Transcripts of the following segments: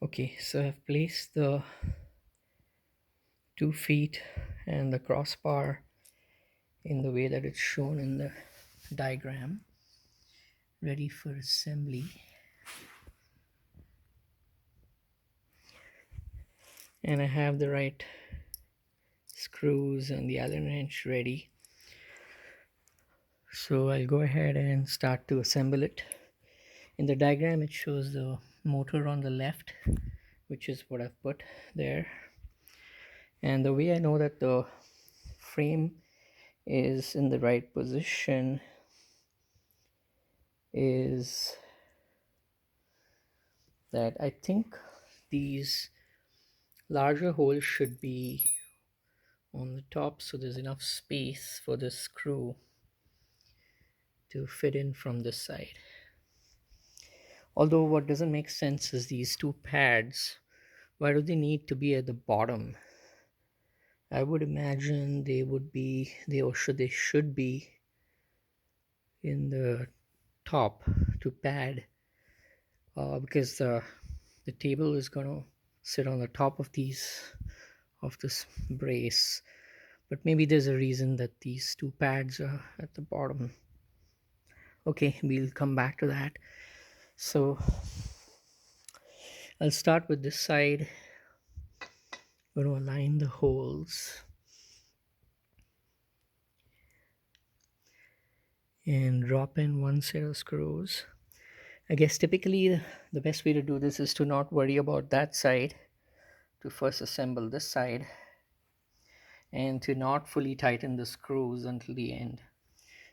Okay, so I've placed the 2 feet and the crossbar in the way that it's shown in the diagram, ready for assembly. And I have the right screws and the Allen wrench ready. So I'll go ahead and start to assemble it. In the diagram it shows the motor on the left, which is what I've put there. And the way I know that the frame is in the right position is that I think these larger holes should be on the top, so there's enough space for the screw to fit in from this side. Although what doesn't make sense is these two pads. Why do they need to be at the bottom? I would imagine they would be, they should be in the top to pad, because the table is going to sit on the top of this brace. But maybe there's a reason that these two pads are at the bottom. Okay, we'll come back to that. So I'll start with this side. I'm going to align the holes and drop in one set of screws. I guess typically the best way to do this is to not worry about that side, to first assemble this side, and to not fully tighten the screws until the end.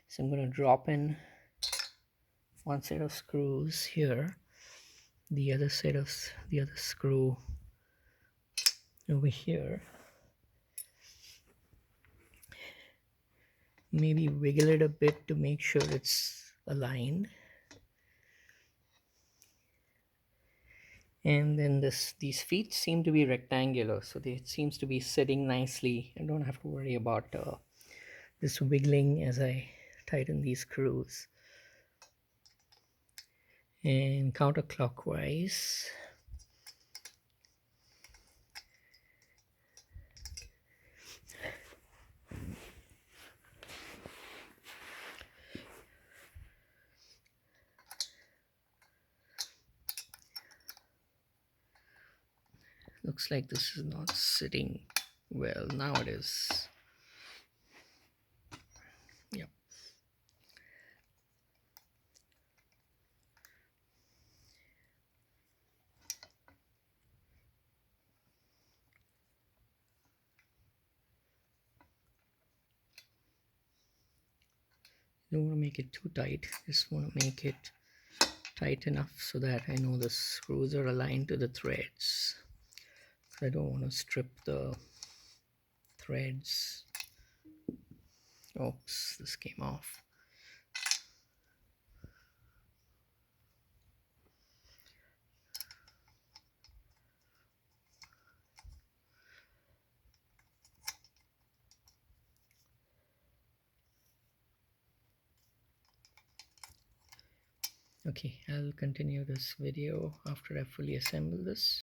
So I'm going to drop in one set of screws here, the other screw over here. Maybe wiggle it a bit to make sure it's aligned. And then these feet seem to be rectangular, so it seems to be sitting nicely. I don't have to worry about this wiggling as I tighten these screws. And counterclockwise. Looks like this is not sitting well. Now it is. Yep. Don't want to make it too tight. Just want to make it tight enough so that I know the screws are aligned to the threads. I don't want to strip the threads. Oops, this came off. Okay, I'll continue this video after I fully assemble this.